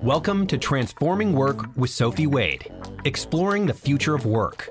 Welcome to Transforming Work with Sophie Wade, exploring the future of work.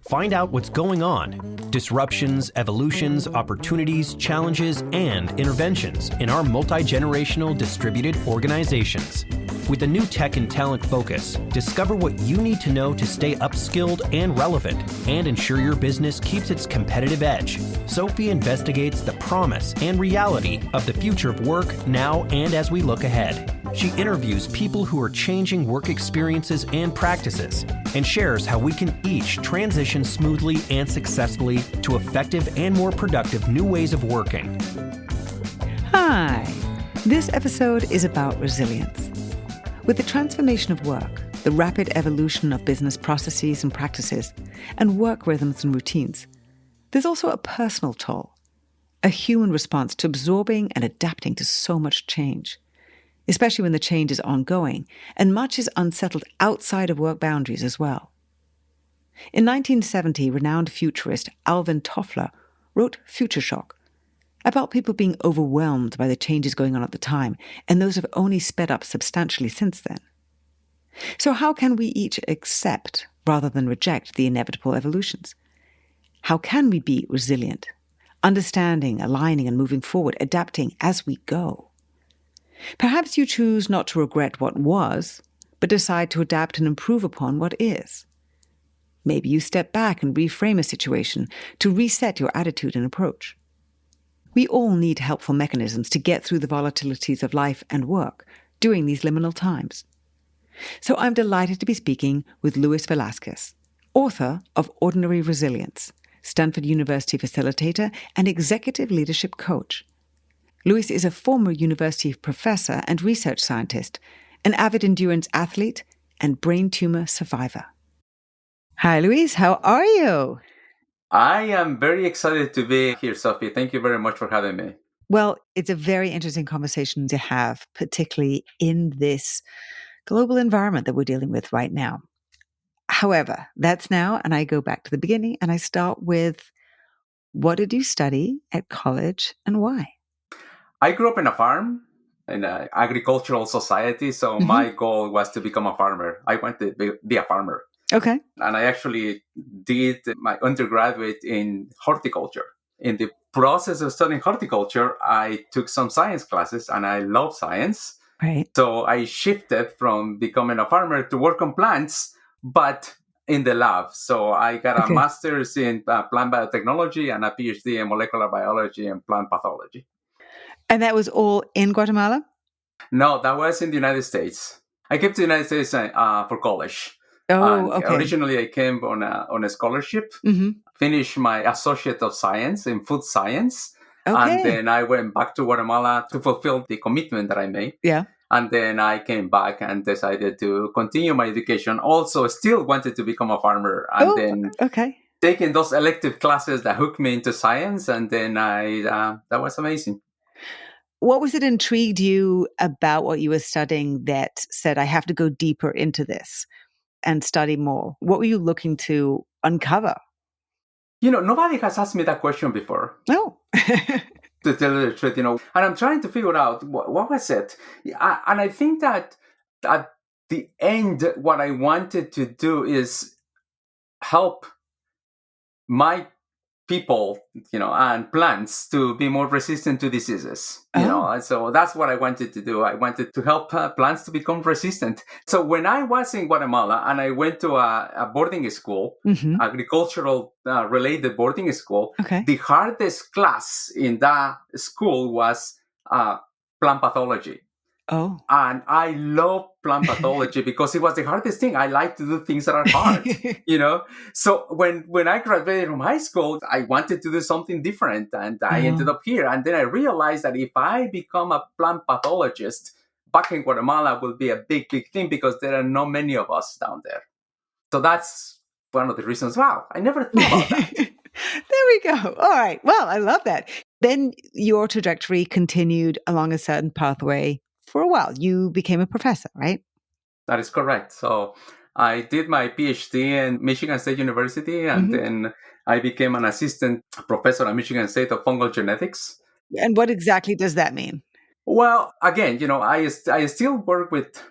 Find out what's going on, disruptions, evolutions, opportunities, challenges, and interventions in our multi-generational distributed organizations. With a new tech and talent focus, discover what you need to know to stay upskilled and relevant and ensure your business keeps its competitive edge. Sophie investigates the promise and reality of the future of work now and as we look ahead. She interviews people who are changing work experiences and practices and shares how we can each transition smoothly and successfully to effective and more productive new ways of working. Hi, this episode is about resilience. With the transformation of work, the rapid evolution of business processes and practices, and work rhythms and routines, there's also a personal toll, a human response to absorbing and adapting to so much change, especially when the change is ongoing and much is unsettled outside of work boundaries as well. In 1970, renowned futurist Alvin Toffler wrote Future Shock, about people being overwhelmed by the changes going on at the time, and those have only sped up substantially since then. So how can we each accept, rather than reject, the inevitable evolutions? How can we be resilient, understanding, aligning, and moving forward, adapting as we go? Perhaps you choose not to regret what was, but decide to adapt and improve upon what is. Maybe you step back and reframe a situation to reset your attitude and approach. We all need helpful mechanisms to get through the volatilities of life and work during these liminal times. So I'm delighted to be speaking with Luis Velasquez, author of Ordinary Resilience, Stanford University facilitator and executive leadership coach. Luis is a former university professor and research scientist, an avid endurance athlete, and brain tumor survivor. Hi, Luis. How are you? I am very excited to be here, Sophie. Thank you very much for having me. Well, it's a very interesting conversation to have, particularly in this global environment that we're dealing with right now. However, that's now, and I go back to the beginning, and I start with, what did you study at college and why? I grew up in a farm, in an agricultural society, so my goal was to become a farmer. I wanted to be a farmer. Okay. And I actually did my undergraduate in horticulture. In the process of studying horticulture, I took some science classes, and I love science. Right. So I shifted from becoming a farmer to work on plants, but in the lab. So I got a master's in plant biotechnology and a PhD in molecular biology and plant pathology. And that was all in Guatemala? No, that was in the United States. I came to the United States for college. Oh, okay. Originally, I came on a scholarship, finished my Associate of Science in Food Science, and then I went back to Guatemala to fulfill the commitment that I made. Yeah. And then I came back and decided to continue my education. Also, still wanted to become a farmer, and taking those elective classes that hooked me into science, and then that was amazing. What was it intrigued you about what you were studying that said, I have to go deeper into this and study more? What were you looking to uncover? Nobody has asked me that question before. No. To tell you the truth, and I'm trying to figure out what was it. And I think that at the end, what I wanted to do is help my people, and plants to be more resistant to diseases, and so that's what I wanted to do. I wanted to help plants to become resistant. So when I was in Guatemala and I went to a boarding school, agricultural related boarding school, the hardest class in that school was plant pathology. Oh. And I love plant pathology because it was the hardest thing. I like to do things that are hard, So when I graduated from high school, I wanted to do something different. And I ended up here. And then I realized that if I become a plant pathologist, back in Guatemala will be a big, big thing because there are not many of us down there. So that's one of the reasons. Wow, I never thought about that. There we go. All right. Well, I love that. Then your trajectory continued along a certain pathway. For a while, you became a professor, right? That is correct. So I did my PhD in Michigan State University, and then I became an assistant professor at Michigan State of fungal genetics. And what exactly does that mean? Well, again, I still work with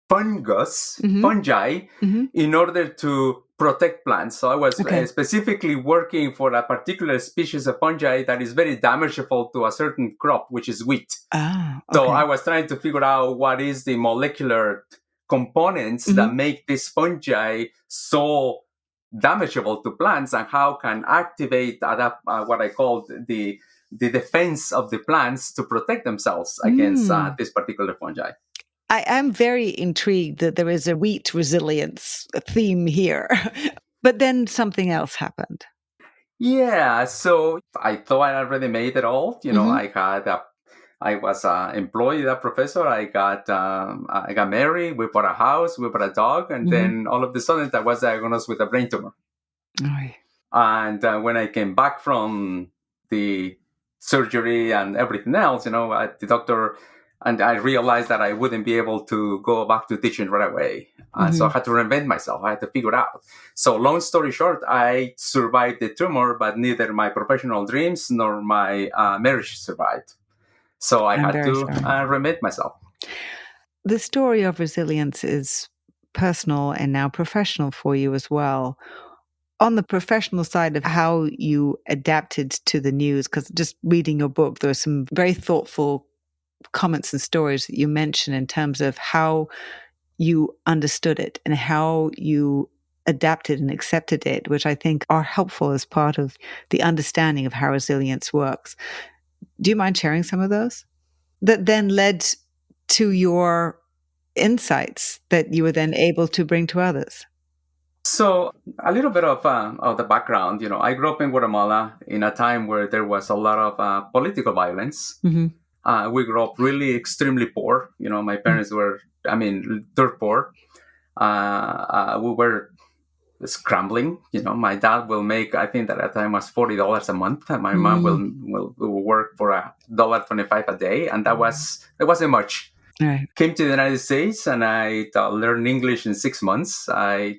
fungi, in order to protect plants. So I was specifically working for a particular species of fungi that is very damageable to a certain crop, which is wheat. So I was trying to figure out what is the molecular components that make this fungi so damageable to plants, and how can activate what I call the defense of the plants to protect themselves against this particular fungi. I am very intrigued that there is a wheat resilience theme here. But then something else happened. Yeah, so I thought I already made it all. I was employed, a professor. I got married. We bought a house. We bought a dog, and then all of a sudden, I was diagnosed with a brain tumor. And when I came back from the surgery and everything else, the doctor. And I realized that I wouldn't be able to go back to teaching right away. So I had to reinvent myself. I had to figure it out. So long story short, I survived the tumor, but neither my professional dreams nor my marriage survived. So I had to reinvent myself. The story of resilience is personal and now professional for you as well. On the professional side of how you adapted to the news, because just reading your book, there are some very thoughtful comments and stories that you mention in terms of how you understood it and how you adapted and accepted it, which I think are helpful as part of the understanding of how resilience works. Do you mind sharing some of those? That then led to your insights that you were then able to bring to others. So a little bit of the background, I grew up in Guatemala in a time where there was a lot of political violence. We grew up really extremely poor. My parents were, dirt poor. We were scrambling. My dad will make, I think that at the time was $40 a month. And my mom will work for $1.25 a day. And it wasn't much. Right. Came to the United States and I learned English in 6 months. I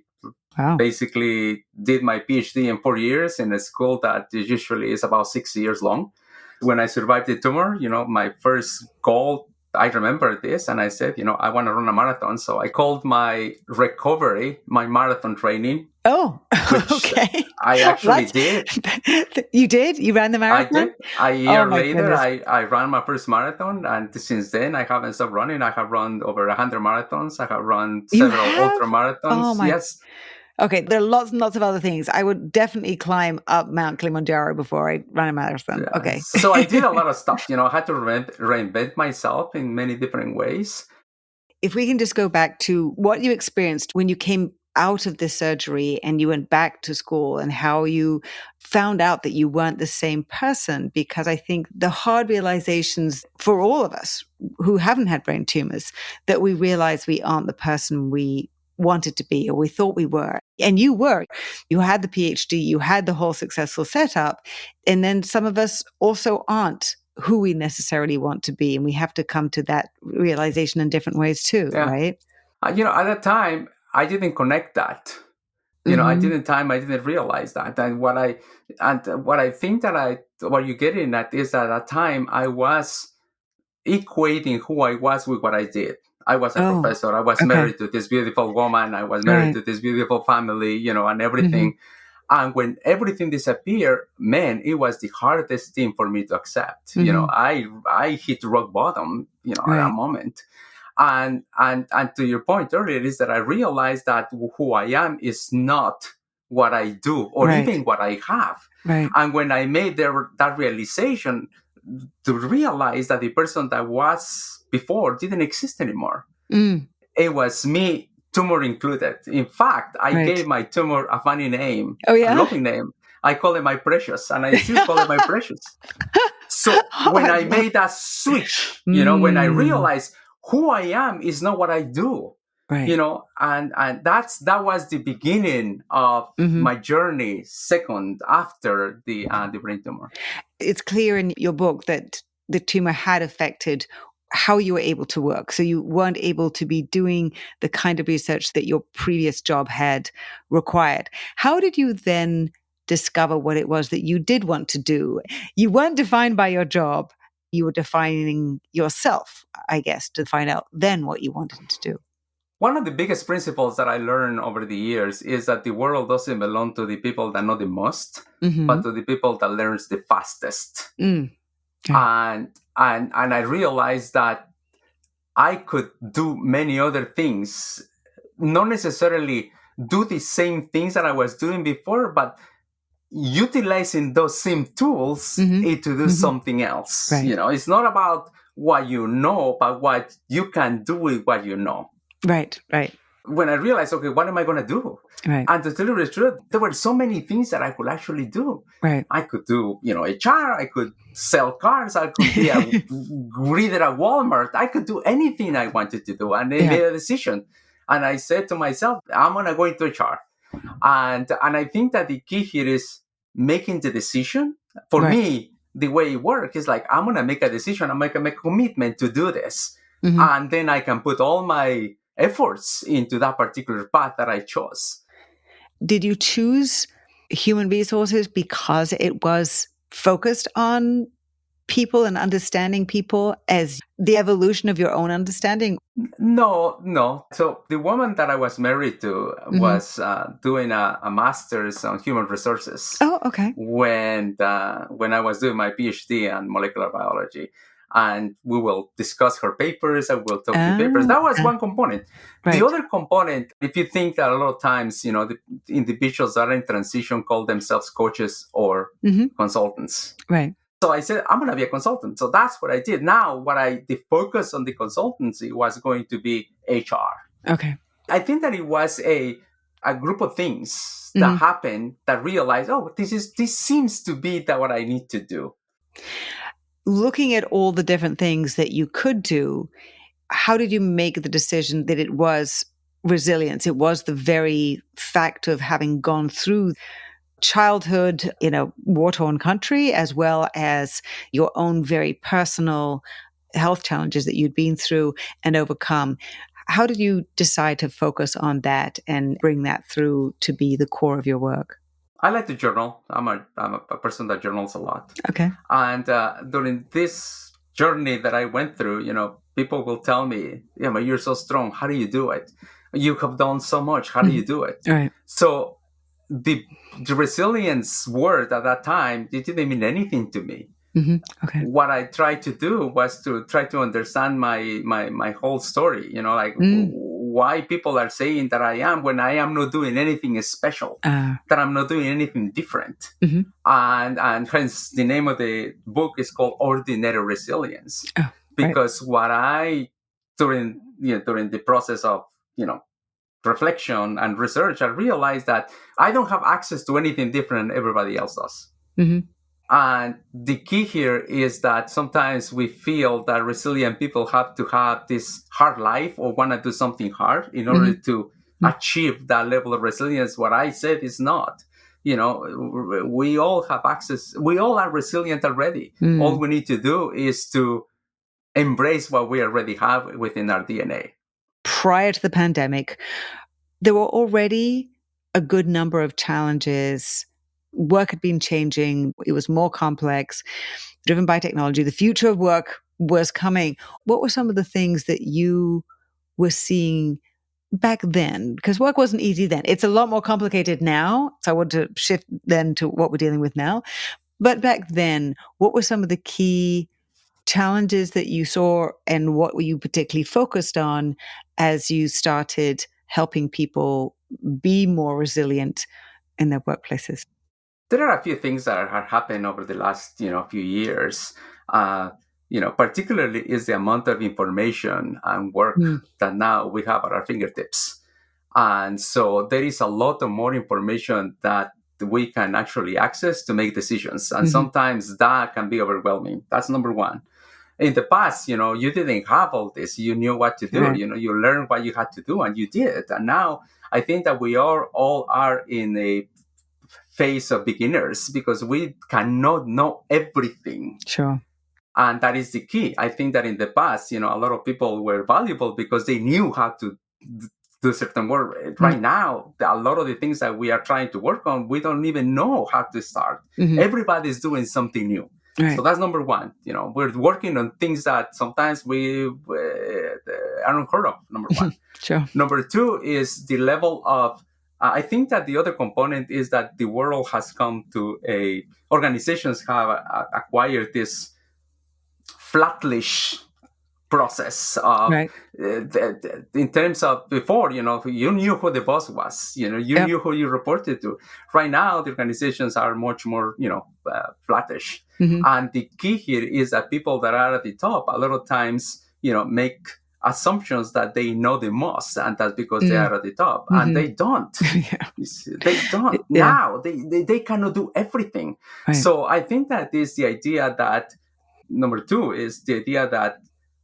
basically did my PhD in 4 years in a school that usually is about 6 years long. When I survived the tumor, my first goal, I remember this, and I said, I want to run a marathon. So I called my recovery my marathon training. Oh, okay. I actually did. You did? You ran the marathon? I did. A year later, I ran my first marathon, and since then, I haven't stopped running. I have run over 100 marathons. I have run several ultra marathons. Yes. Okay, there are lots and lots of other things. I would definitely climb up Mount Kilimanjaro before I ran a marathon. Yeah. Okay. So I did a lot of stuff. I had to reinvent myself in many different ways. If we can just go back to what you experienced when you came out of this surgery and you went back to school, and how you found out that you weren't the same person, because I think the hard realizations for all of us who haven't had brain tumors, that we realize we aren't the person we wanted to be or we thought we were. And you were. You had the PhD, you had the whole successful setup. And then some of us also aren't who we necessarily want to be. And we have to come to that realization in different ways too, right? At that time, I didn't connect that. I didn't realize that. And what I think that what you're getting at is that at that time I was equating who I was with what I did. I was a professor. I was married to this beautiful woman. I was married to this beautiful family, and everything. And when everything disappeared, man, it was the hardest thing for me to accept. I hit rock bottom, at that moment. And to your point earlier is that I realized that who I am is not what I do or even what I have. Right. And when I made that realization, to realize that the person that was before didn't exist anymore. It was me, tumor included. In fact, I gave my tumor a funny name, a loving name. I call it my precious, and I still call it my precious. So when I made that switch, when I realized who I am is not what I do, and that was the beginning of my journey. Second, after the brain tumor, it's clear in your book that the tumor had affected how you were able to work. So you weren't able to be doing the kind of research that your previous job had required. How did you then discover what it was that you did want to do? You weren't defined by your job. You were defining yourself, I guess, to find out then what you wanted to do. One of the biggest principles that I learned over the years is that the world doesn't belong to the people that know the most, but to the people that learns the fastest. Mm. And I realized that I could do many other things, not necessarily do the same things that I was doing before, but utilizing those same tools to do something else. Right. It's not about what you know, but what you can do with what you know. Right. When I realized, okay, what am I going to do? Right. And to tell you the truth, there were so many things that I could actually do. Right. I could do, HR. I could sell cars. I could be a greeter at Walmart. I could do anything I wanted to do. And I made a decision. And I said to myself, I'm going to go into HR. And I think that the key here is making the decision. For me, the way it works is like, I'm going to make a decision. I'm going to make a commitment to do this. And then I can put all my efforts into that particular path that I chose. Did you choose human resources because it was focused on people and understanding people as the evolution of your own understanding? No. So the woman that I was married to was doing a master's on human resources. Oh, okay. When I was doing my PhD on molecular biology. And we will discuss her papers. I will talk the papers. That was one component. Right. The other component, if you think that a lot of times, the individuals that are in transition call themselves coaches or consultants. Right. So I said, I'm going to be a consultant. So that's what I did. Now, the focus on the consultancy was going to be HR. Okay. I think that it was a group of things that happened that realized, this seems to be what I need to do. Looking at all the different things that you could do, how did you make the decision that it was resilience? It was the very fact of having gone through childhood in a war-torn country, as well as your own very personal health challenges that you'd been through and overcome. How did you decide to focus on that and bring that through to be the core of your work? I like to journal. I'm a person that journals a lot. Okay. And during this journey that I went through, people will tell me, but you're so strong. How do you do it? You have done so much. How do you do it? Right. So the resilience word at that time, it didn't mean anything to me. Okay. What I tried to do was to try to understand my whole story, why people are saying that I am when I am not doing anything special, that I'm not doing anything different. And hence the name of the book is called Ordinary Resilience. Because what I, during the process of, reflection and research, I realized that I don't have access to anything different than everybody else does. And the key here is that sometimes we feel that resilient people have to have this hard life or want to do something hard in order to achieve that level of resilience. What I said is not. We all have access. We all are resilient already. All we need to do is to embrace what we already have within our DNA. Prior to the pandemic, there were already a good number of challenges. Work had been changing. It was more complex, driven by technology. The future of work was coming. What were some of the things that you were seeing back then? Because work wasn't easy then. It's a lot more complicated now. So I want to shift then to what we're dealing with now. But back then, what were some of the key challenges that you saw, and what were you particularly focused on as you started helping people be more resilient in their workplaces? There are a few things that have happened over the last, few years. Particularly is the amount of information and work that now we have at our fingertips. And so there is a lot of more information that we can actually access to make decisions. And sometimes that can be overwhelming. That's number one. In the past, you didn't have all this. You knew what to do. Right. You learned what you had to do, and you did. And now I think that we all are in a phase of beginners because we cannot know everything. Sure. And that is the key. I think that in the past, a lot of people were valuable because they knew how to do certain work. Right now, a lot of the things that we are trying to work on, we don't even know how to start. Everybody's doing something new. Right. So that's number one. We're working on things that sometimes we are unheard of, number one. Sure. Number two is the level of, I think that the other component is that the world has come to organizations have acquired this flatlish process of, Right. in terms of before, you knew who the boss was, you knew who you reported to. Right now, the organizations are much more, flattish. Mm-hmm. And the key here is that people that are at the top, a lot of times, make assumptions that they know the most, and that's because they are at the top, and they don't. They don't. Now they cannot do everything. Right. So I think that is the idea that number two is the idea that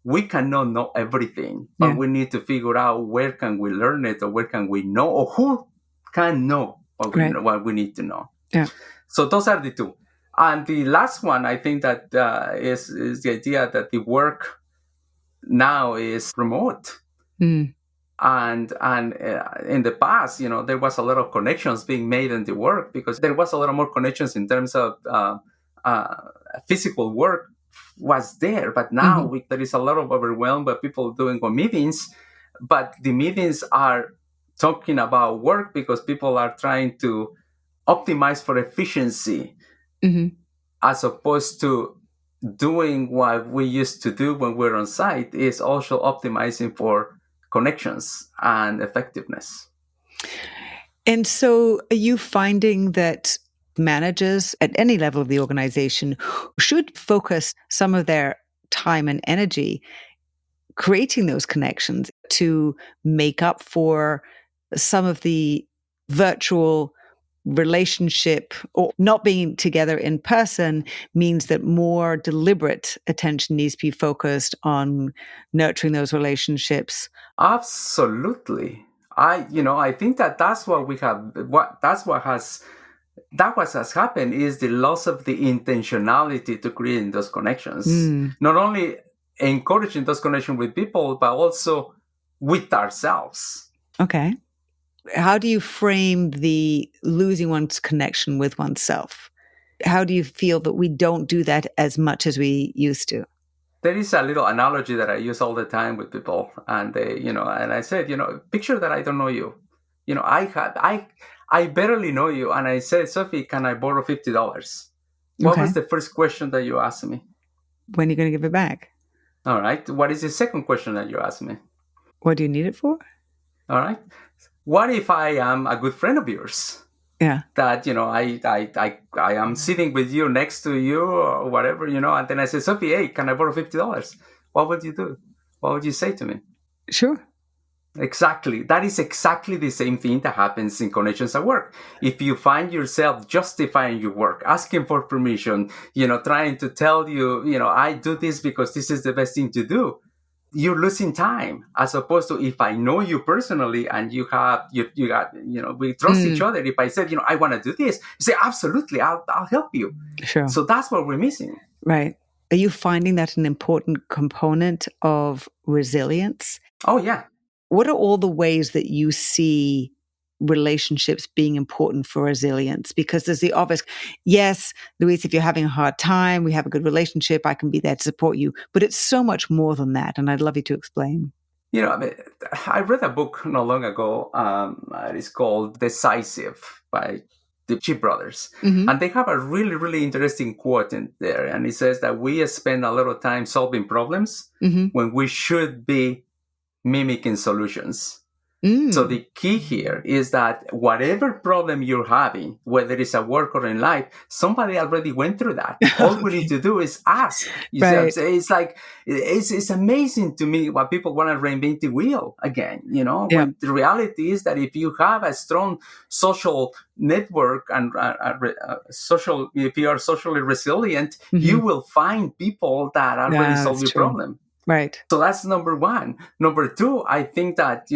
we cannot know everything, but we need to figure out where can we learn it, or where can we know, or who can know what we need to know. Yeah. So those are the two. And the last one, I think that is the idea that the work now is remote. Mm. And in the past, there was a lot of connections being made in the work, because there was a lot of more connections in terms of physical work was there. But now there is a lot of overwhelm by people doing meetings, but the meetings are talking about work because people are trying to optimize for efficiency, as opposed to doing what we used to do when we're on site, is also optimizing for connections and effectiveness. And so are you finding that managers at any level of the organization should focus some of their time and energy creating those connections to make up for some of the virtual relationship, or not being together in person means that more deliberate attention needs to be focused on nurturing those relationships? Absolutely. I think that that's what we have. What has happened is the loss of the intentionality to create those connections. Not only encouraging those connections with people, but also with ourselves. Okay. How do you frame the losing one's connection with oneself? How do you feel that we don't do that as much as we used to? There is a little analogy that I use all the time with people, and and I said, picture that I don't know you. I barely know you, and I said, Sophie, can I borrow $50? What was the first question that you asked me? When are you going to give it back? All right. What is the second question that you asked me? What do you need it for? All right. What if I am a good friend of yours? Yeah. That, I am sitting with you, next to you, or whatever, and then I say, Sophie, hey, can I borrow $50? What would you do? What would you say to me? Sure. Exactly. That is exactly the same thing that happens in connections at work. If you find yourself justifying your work, asking for permission, trying to tell you, I do this because this is the best thing to do, you're losing time, as opposed to if I know you personally and we trust each other. If I said, I want to do this, you say, absolutely, I'll help you. Sure. So that's what we're missing. Right. Are you finding that an important component of resilience? Oh, yeah. What are all the ways that you see relationships being important for resilience? Because there's the obvious, yes, Luis, if you're having a hard time, we have a good relationship, I can be there to support you. But it's so much more than that. And I'd love you to explain. I read a book not long ago. It's called Decisive by the Chip brothers. And they have a really, really interesting quote in there. And it says that we spend a lot of time solving problems when we should be mimicking solutions. So the key here is that whatever problem you're having, whether it's at work or in life, somebody already went through that. All we need to do is ask. Right. It's like, it's amazing to me why people want to reinvent the wheel again, when the reality is that if you have a strong social network and if you are socially resilient, you will find people that already solve your problem. Right. So that's number one. Number two, I think that,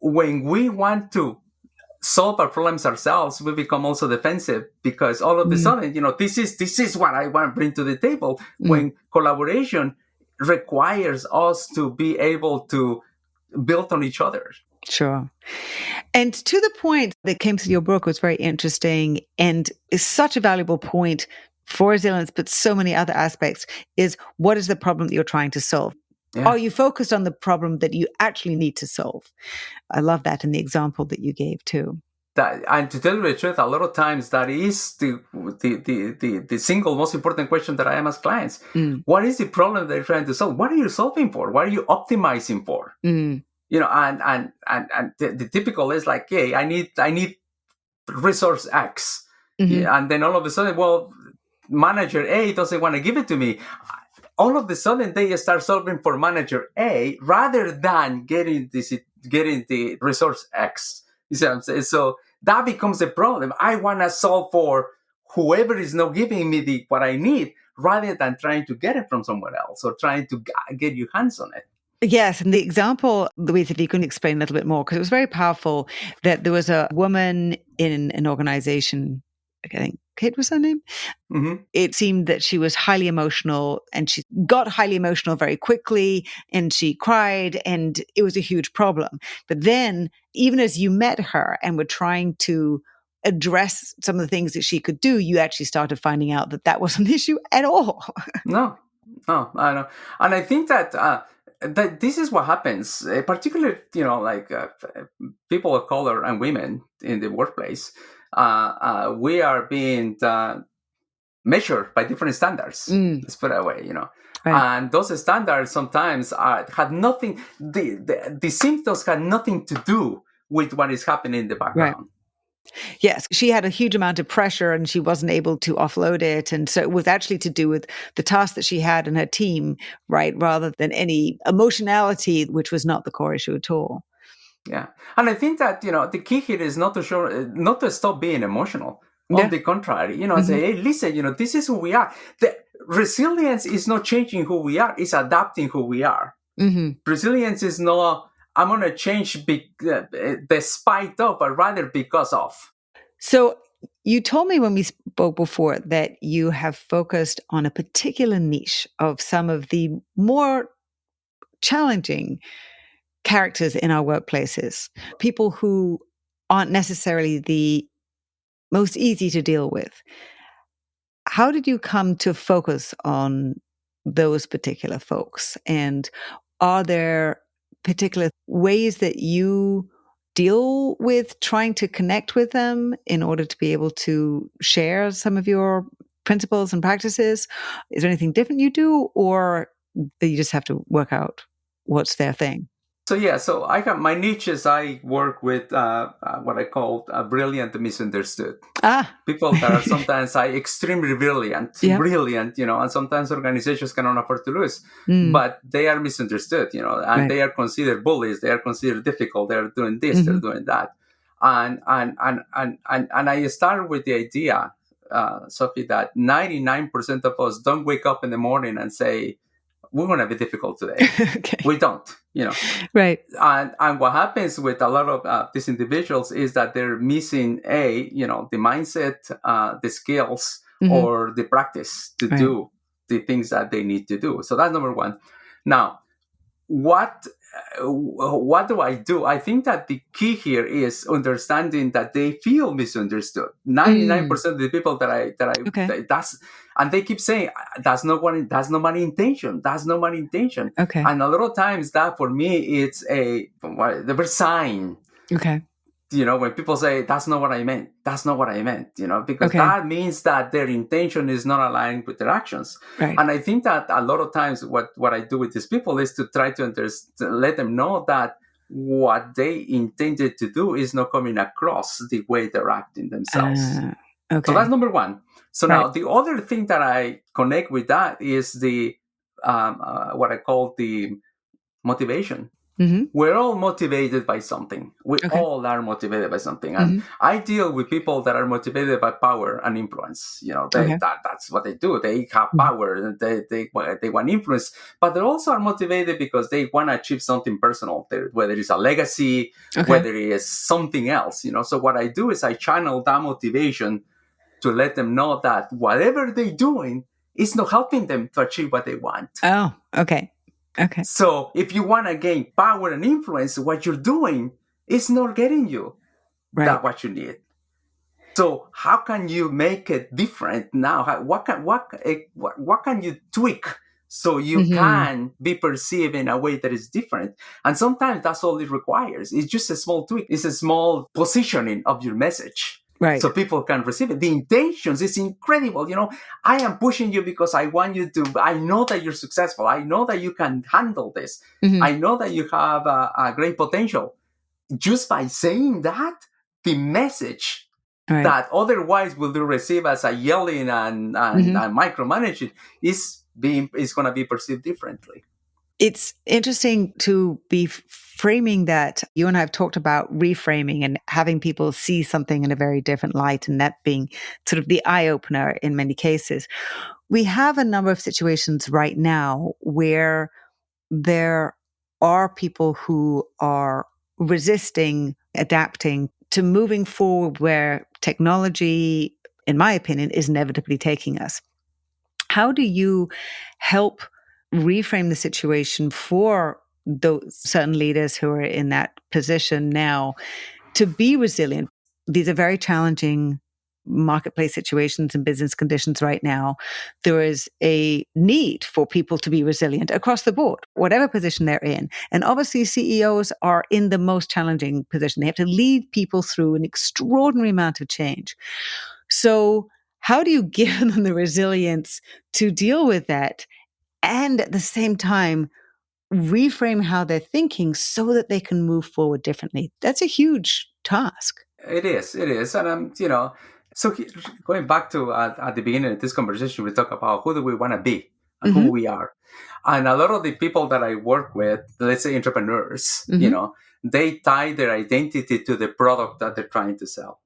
when we want to solve our problems ourselves, we become also defensive, because all of a sudden, this is what I want to bring to the table. When collaboration requires us to be able to build on each other. Sure. And to the point that came through your book was very interesting and is such a valuable point for resilience, but so many other aspects, is what is the problem that you're trying to solve? Yeah. Are you focused on the problem that you actually need to solve? I love that in the example that you gave too. And to tell you the truth, a lot of times that is the single most important question that I ask clients. What is the problem that you're trying to solve? What are you solving for? What are you optimizing for? And the typical is like, hey, I need resource X. Yeah, and then all of a sudden, well, manager A doesn't want to give it to me. All of a sudden, they start solving for manager A rather than getting the resource X. You see what I'm saying? So that becomes a problem. I want to solve for whoever is not giving me what I need rather than trying to get it from somewhere else or trying to get your hands on it. Yes. And the example, Louise, if you can explain a little bit more, because it was very powerful that there was a woman in an organization, I think Kate was her name. Mm-hmm. It seemed that she was highly emotional and she got highly emotional very quickly and she cried and it was a huge problem. But then even as you met her and were trying to address some of the things that she could do, you actually started finding out that that wasn't an issue at all. No, I know. And I think that this is what happens, particularly, like people of color and women in the workplace. We are being measured by different standards. Let's put it that way, Right. And those standards sometimes had nothing. The symptoms had nothing to do with what is happening in the background. Right. Yes, she had a huge amount of pressure and she wasn't able to offload it. And so it was actually to do with the task that she had and her team, right? Rather than any emotionality, which was not the core issue at all. Yeah. And I think that, the key here is not to stop being emotional. On the contrary, say, hey, listen, this is who we are. The resilience is not changing who we are. It's adapting who we are. Resilience is not, I'm going to change despite of, but rather because of. So you told me when we spoke before that you have focused on a particular niche of some of the more challenging characters in our workplaces, people who aren't necessarily the most easy to deal with. How did you come to focus on those particular folks? And are there particular ways that you deal with trying to connect with them in order to be able to share some of your principles and practices? Is there anything different you do, or do you just have to work out what's their thing? So I have my niches. I work with what I call brilliant misunderstood. People that are sometimes extremely brilliant, and sometimes organizations cannot afford to lose, but they are misunderstood, and they are considered bullies. They are considered difficult. They are doing this, they're doing that, and I start with the idea, Sophie, that 99% of us don't wake up in the morning and say, we're going to be difficult today. Okay. We don't, Right. And what happens with a lot of these individuals is that they're missing the mindset, the skills, or the practice to do the things that they need to do. So that's number one. Now, what do I do? I think that the key here is understanding that they feel misunderstood. 99% of the people and they keep saying that's not my intention. That's not my intention. Okay. And a lot of times that for me it's the first sign. Okay. When people say that's not what I meant, because that means that their intention is not aligned with their actions. Right. And I think that a lot of times what I do with these people is to try to let them know that what they intended to do is not coming across the way they're acting themselves. Okay. So that's number one. So now the other thing that I connect with that is the what I call the motivation. We're all motivated by something. We all are motivated by something. And I deal with people that are motivated by power and influence. That's what they do. They have power. They want influence. But they also are motivated because they want to achieve something personal, whether it's a legacy, whether it is something else. So what I do is I channel that motivation to let them know that whatever they're doing is not helping them to achieve what they want. Oh, okay. Okay. So if you want to gain power and influence, what you're doing is not getting you that what you need. So how can you make it different now? What can you tweak so you Mm-hmm. can be perceived in a way that is different? And sometimes that's all it requires. It's just a small tweak. It's a small positioning of your message. Right. So people can receive it. The intentions is incredible. I am pushing you because I want you to. I know that you're successful. I know that you can handle this. Mm-hmm. I know that you have a great potential. Just by saying that, the message Right. that otherwise will be received as a yelling and micromanaging is going to be perceived differently. It's interesting to be framing that. You and I have talked about reframing and having people see something in a very different light, and that being sort of the eye opener in many cases. We have a number of situations right now where there are people who are resisting adapting to moving forward where technology, in my opinion, is inevitably taking us. How do you help reframe the situation for those certain leaders who are in that position now to be resilient? These are very challenging marketplace situations and business conditions right now. There is a need for people to be resilient across the board, whatever position they're in. And obviously, CEOs are in the most challenging position. They have to lead people through an extraordinary amount of change. So, how do you give them the resilience to deal with that and at the same time reframe how they're thinking so that they can move forward differently? That's a huge task. It is, and so going back to at the beginning of this conversation, we talk about who do we want to be and who Mm-hmm. we are, and a lot of the people that I work with, let's say entrepreneurs, Mm-hmm. they tie their identity to the product that they're trying to sell.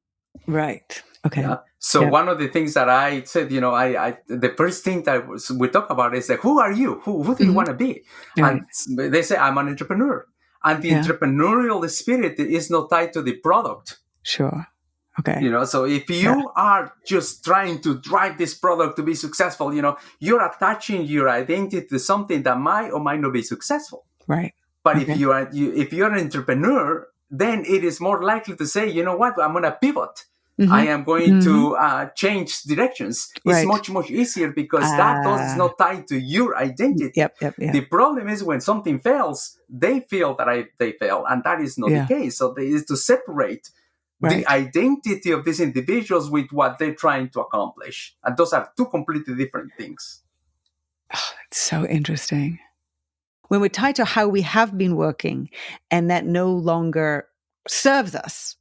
Right. Okay. Yeah. So Yeah. one of the things that I said, I the first thing that we talk about is that who are you? Who do you want to be? Right. And they say I'm an entrepreneur, and the Yeah. entrepreneurial spirit is not tied to the product. Sure. Okay. So if you are just trying to drive this product to be successful, you're attaching your identity to something that might or might not be successful. Right. But Okay. if you're an entrepreneur, then it is more likely to say, you know what, I'm going to pivot. Mm-hmm. I am going to change directions. It's Right. much, much easier because that is not tied to your identity. Yep. The problem is when something fails, they feel that they fail, and that is not the case. So there is to separate the identity of these individuals with what they're trying to accomplish. And those are two completely different things. Oh, that's so interesting. When we're tied to how we have been working and that no longer serves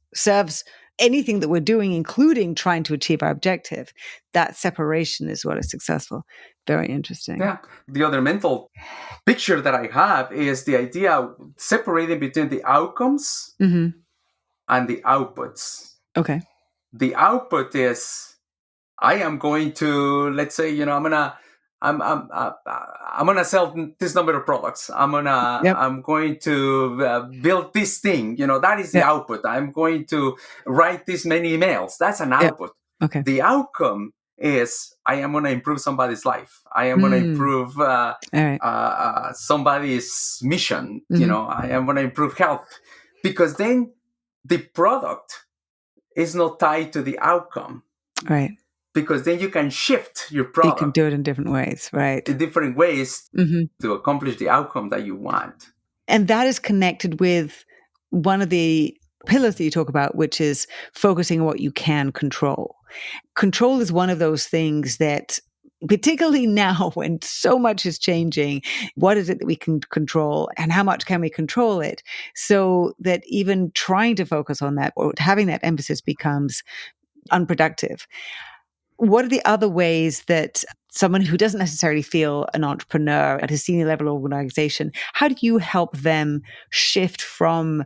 anything that we're doing, including trying to achieve our objective, that separation is what is successful. Very interesting. Yeah. The other mental picture that I have is the idea of separating between the outcomes and the outputs. Okay. The output is I am going to, let's say, I'm gonna sell this number of products. I'm going to build this thing. That is the output. I'm going to write this many emails. That's an output. Okay. The outcome is I am going to improve somebody's life. I am going to improve somebody's mission. I am going to improve health, because then the product is not tied to the outcome. Right. Because then you can shift your product. You can do it in different ways, right? In different ways to accomplish the outcome that you want. And that is connected with one of the pillars that you talk about, which is focusing on what you can control. Control is one of those things that, particularly now when so much is changing, what is it that we can control and how much can we control it? So that even trying to focus on that or having that emphasis becomes unproductive. What are the other ways that someone who doesn't necessarily feel an entrepreneur at a senior level organization, how do you help them shift from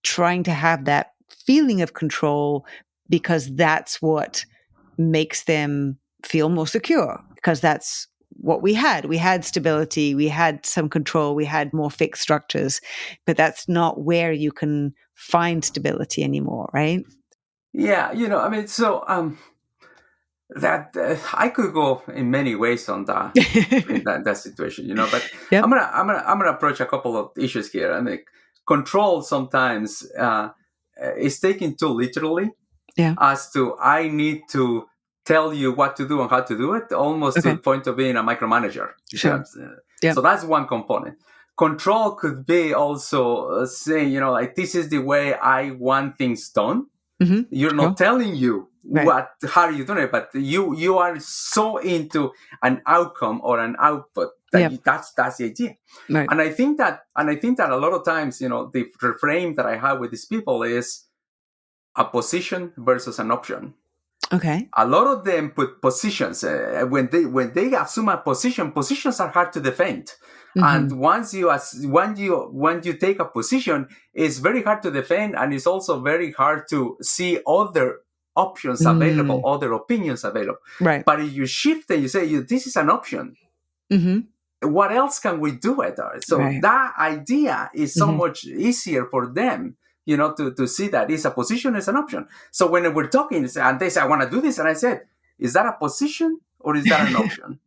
trying to have that feeling of control because that's what makes them feel more secure? Because that's what we had. We had stability, we had some control, we had more fixed structures, but that's not where you can find stability anymore, right? Yeah, that I could go in many ways on that in that situation, but I'm gonna approach a couple of issues here. I mean, control sometimes is taken too literally. as to I need to tell you what to do and how to do it, almost to the point of being a micromanager. Sure. So that's one component. Control could be also saying, like, this is the way I want things done. You're not telling you how you doing it, but you are so into an outcome or an output that that's the idea. Right. And I think that a lot of times, the reframe that I have with these people is a position versus an option. Okay. A lot of them put positions when they assume a position. Positions are hard to defend. And once you take a position, it's very hard to defend, and it's also very hard to see other options available, other opinions available. Right. But if you shift and you say, this is an option, what else can we do with it? So that idea is so much easier for them, to see that it's a position, it's an option. So when we're talking and they say, I want to do this, and I said, is that a position or is that an option?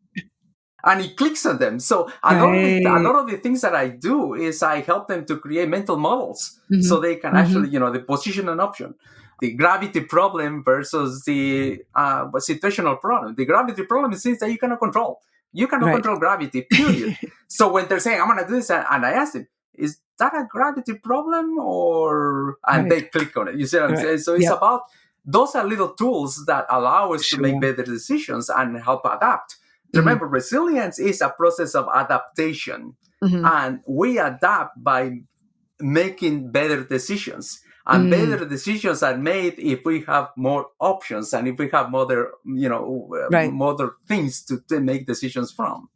And it clicks on them. So a lot of the things that I do is I help them to create mental models so they can actually, the position and option. The gravity problem versus the situational problem. The gravity problem is things that you cannot control. You cannot control gravity, period. So when they're saying, I'm going to do this, and I ask them, is that a gravity problem? And they click on it. You see what I'm saying? So it's about, those are little tools that allow us to make better decisions and help adapt. Remember, resilience is a process of adaptation. And we adapt by making better decisions. And better decisions are made if we have more options and if we have more things to make decisions from.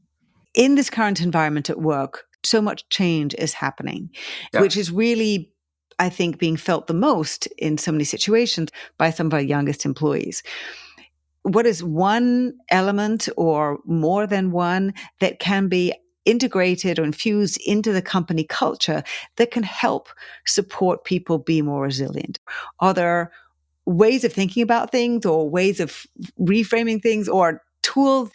In this current environment at work, so much change is happening, which is really, I think, being felt the most in so many situations by some of our youngest employees. What is one element or more than one that can be integrated or infused into the company culture that can help support people be more resilient? Are there ways of thinking about things or ways of reframing things or tools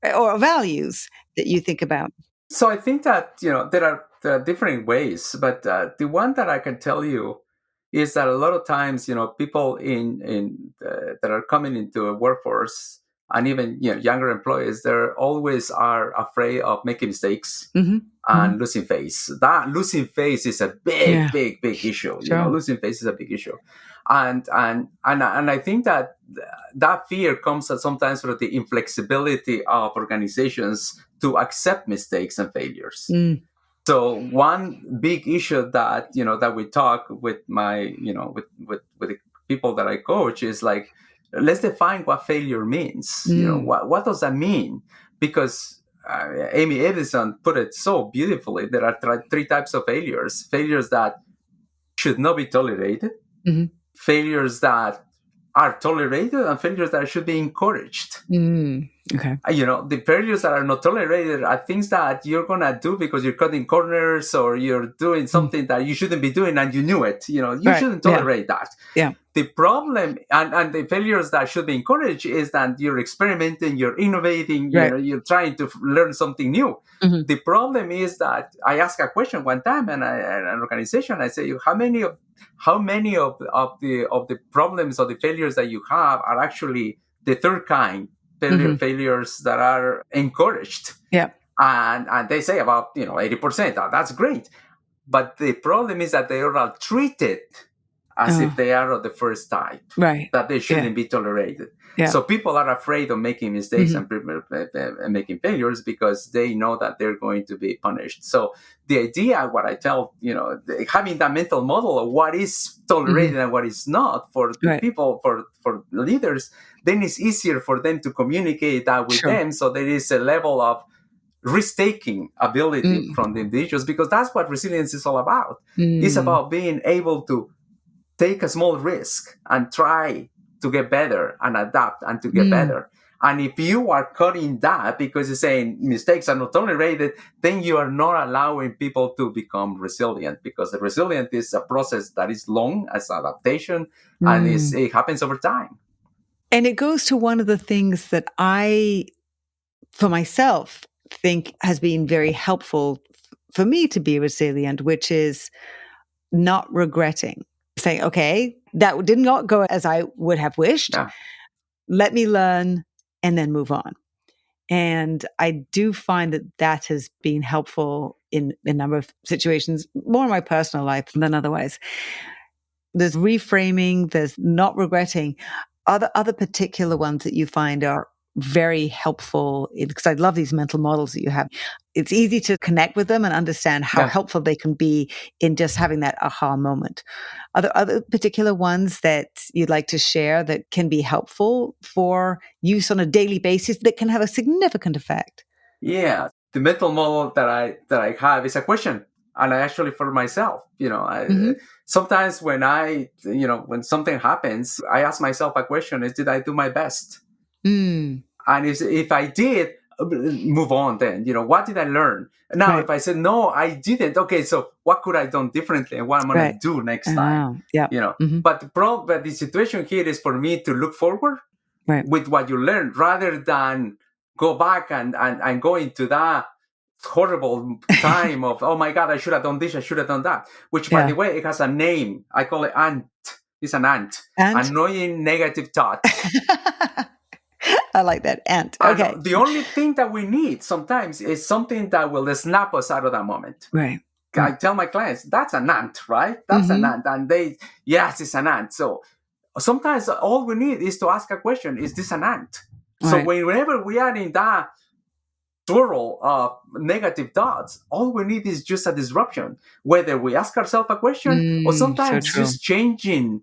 or values that you think about? So I think that, there are different ways, but the one that I can tell you is that a lot of times, people that are coming into a workforce and even younger employees, they always are afraid of making mistakes and losing face. That losing face is a big issue. Sure. Losing face is a big issue, and I think that fear comes sometimes from the inflexibility of organizations to accept mistakes and failures. So one big issue that that we talk with my with the people that I coach is like, let's define what failure means. What does that mean? Because Amy Edison put it so beautifully. There are three types of failures: failures that should not be tolerated, failures that are tolerated, and failures that should be encouraged. Okay. The failures that are not tolerated are things that you're going to do because you're cutting corners or you're doing something that you shouldn't be doing and you knew it. You shouldn't tolerate that. Yeah. The problem and the failures that should be encouraged is that you're experimenting, you're innovating, you're trying to learn something new. The problem is that I asked a question one time in an organization. I say, how many of the problems or the failures that you have are actually the third kind? Failures that are encouraged. Yeah. And they say about 80%. That's great. But the problem is that they are all treated as if they are of the first type. Right. That they shouldn't be tolerated. Yeah. So people are afraid of making mistakes and making failures because they know that they're going to be punished. So the idea, what I tell, having that mental model of what is tolerated and what is not for the people, for leaders, then it's easier for them to communicate that with them. So there is a level of risk-taking ability from the individuals, because that's what resilience is all about. It's about being able to take a small risk and try to get better and adapt and to get better. And if you are cutting that because you're saying mistakes are not tolerated, then you are not allowing people to become resilient, because the resilient is a process that is long as adaptation and it happens over time. And it goes to one of the things that I, for myself, think has been very helpful for me to be resilient, which is not regretting. saying, okay, that did not go as I would have wished. Yeah. Let me learn and then move on. And I do find that that has been helpful in a number of situations, more in my personal life than otherwise. There's reframing, there's not regretting. Other particular ones that you find are very helpful, because I love these mental models that you have. It's easy to connect with them and understand how helpful they can be in just having that aha moment. Are there other particular ones that you'd like to share that can be helpful for use on a daily basis that can have a significant effect? Yeah. The mental model that I have is a question. And I actually, for myself, sometimes when when something happens, I ask myself a question: is did I do my best? Mm. And if I did, move on then. What did I learn? Now, Right. if I said, no, I didn't, okay, so what could I have done differently and what I'm going to do next time? Yeah. But the situation here is for me to look forward with what you learned rather than go back and go into that horrible time of, oh my God, I should have done this, I should have done that. Which, by the way, it has a name. I call it ant. It's an ant. Annoying negative thought. I like that. Ant. Okay. And the only thing that we need sometimes is something that will snap us out of that moment. Right. I tell my clients, that's an ant, right? That's an ant. And yes, it's an ant. So sometimes all we need is to ask a question, is this an ant? Right. So whenever we are in that swirl of negative thoughts, all we need is just a disruption. Whether we ask ourselves a question or sometimes just changing,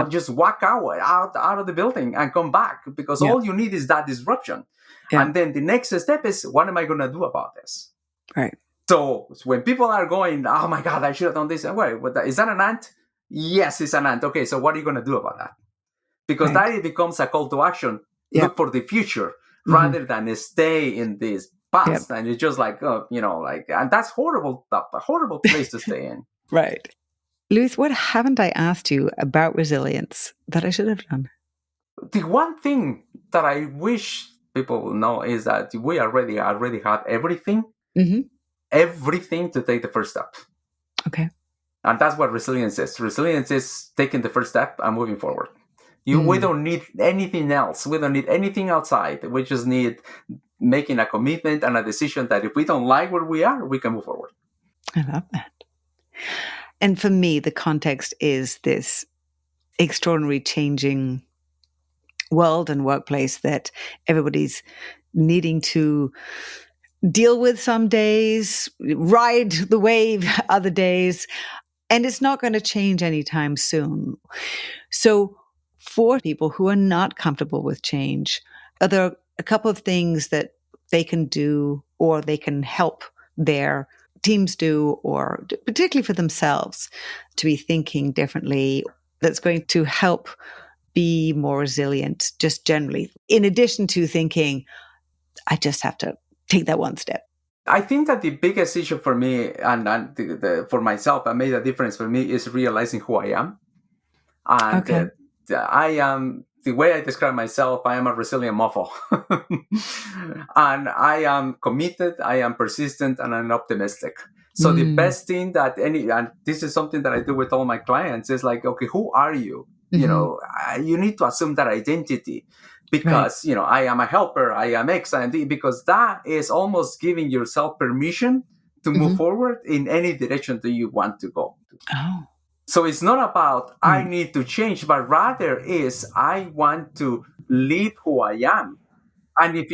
just walk out of the building and come back, because all you need is that disruption. And then the next step is, what am I going to do about this? Right. So when people are going, oh my God, I should have done this. Wait, is that an ant? Yes, it's an ant. Okay, so what are you going to do about that? Because that it becomes a call to action. Look for the future rather than stay in this past. And it's just like, and that's horrible, a horrible place to stay in. Right. Luis, what haven't I asked you about resilience that I should have done? The one thing that I wish people will know is that we already have everything, everything to take the first step. Okay. And that's what resilience is. Resilience is taking the first step and moving forward. We don't need anything else. We don't need anything outside. We just need making a commitment and a decision that if we don't like where we are, we can move forward. I love that. And for me, the context is this extraordinary changing world and workplace that everybody's needing to deal with some days, ride the wave other days, and it's not going to change anytime soon. So for people who are not comfortable with change, are there a couple of things that they can do or they can help their teams do, or particularly for themselves, to be thinking differently, that's going to help be more resilient just generally, in addition to thinking, I just have to take that one step? I think that the biggest issue for me and for myself, that made a difference for me, is realizing who I am. And I am, the way I describe myself, I am a resilient mofo. And I am committed, I am persistent, and I'm optimistic. So the best thing that and this is something that I do with all my clients, is like, okay, who are you? You need to assume that identity, because, I am a helper, I am X and D, because that is almost giving yourself permission to move forward in any direction that you want to go. Oh. So it's not about I need to change, but rather is I want to live who I am. And if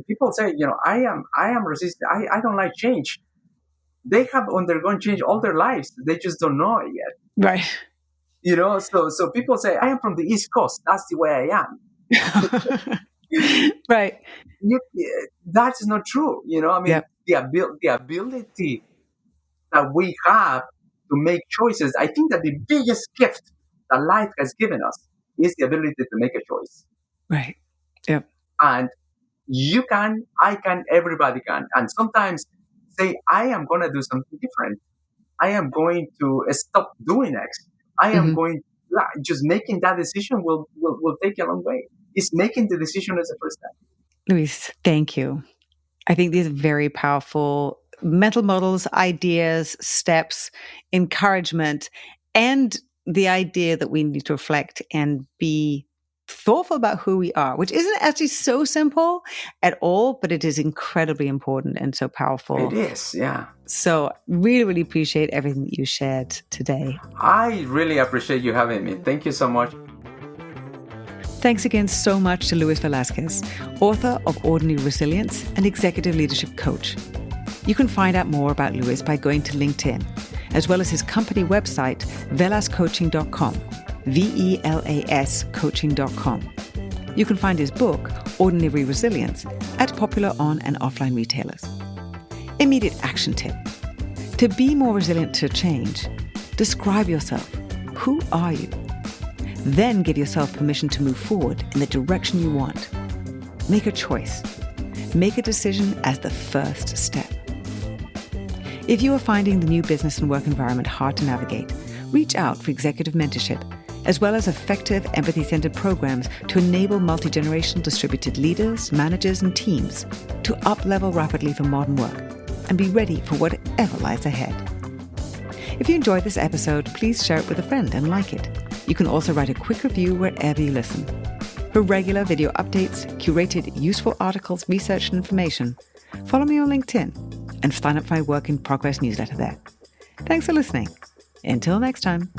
people say, I am resistant, I don't like change, they have undergone change all their lives. They just don't know it yet. Right. So people say, I am from the East Coast, that's the way I am. Right. That's not true. The ability that we have to make choices. I think that the biggest gift that life has given us is the ability to make a choice. Right. Yep. And you can, I can, everybody can. And sometimes say, I am going to do something different. I am going to stop doing X. I am going, just making that decision will take you a long way. It's making the decision as a first step. Luis, thank you. I think these are very powerful mental models, ideas, steps, encouragement, and the idea that we need to reflect and be thoughtful about who we are, which isn't actually so simple at all, but it is incredibly important and so powerful. It is, yeah. So really, really appreciate everything that you shared today. I really appreciate you having me. Thank you so much. Thanks again so much to Luis Velasquez, author of Ordinary Resilience and executive leadership coach. You can find out more about Luis by going to LinkedIn, as well as his company website, velascoaching.com. VELAS coaching.com. You can find his book, Ordinary Resilience, at popular on and offline retailers. Immediate action tip. To be more resilient to change, describe yourself. Who are you? Then give yourself permission to move forward in the direction you want. Make a choice. Make a decision as the first step. If you are finding the new business and work environment hard to navigate, reach out for executive mentorship, as well as effective empathy-centered programs to enable multi-generational distributed leaders, managers, and teams to up-level rapidly for modern work and be ready for whatever lies ahead. If you enjoyed this episode, please share it with a friend and like it. You can also write a quick review wherever you listen. For regular video updates, curated useful articles, research, and information, follow me on LinkedIn and sign up for my Work in Progress newsletter there. Thanks for listening. Until next time.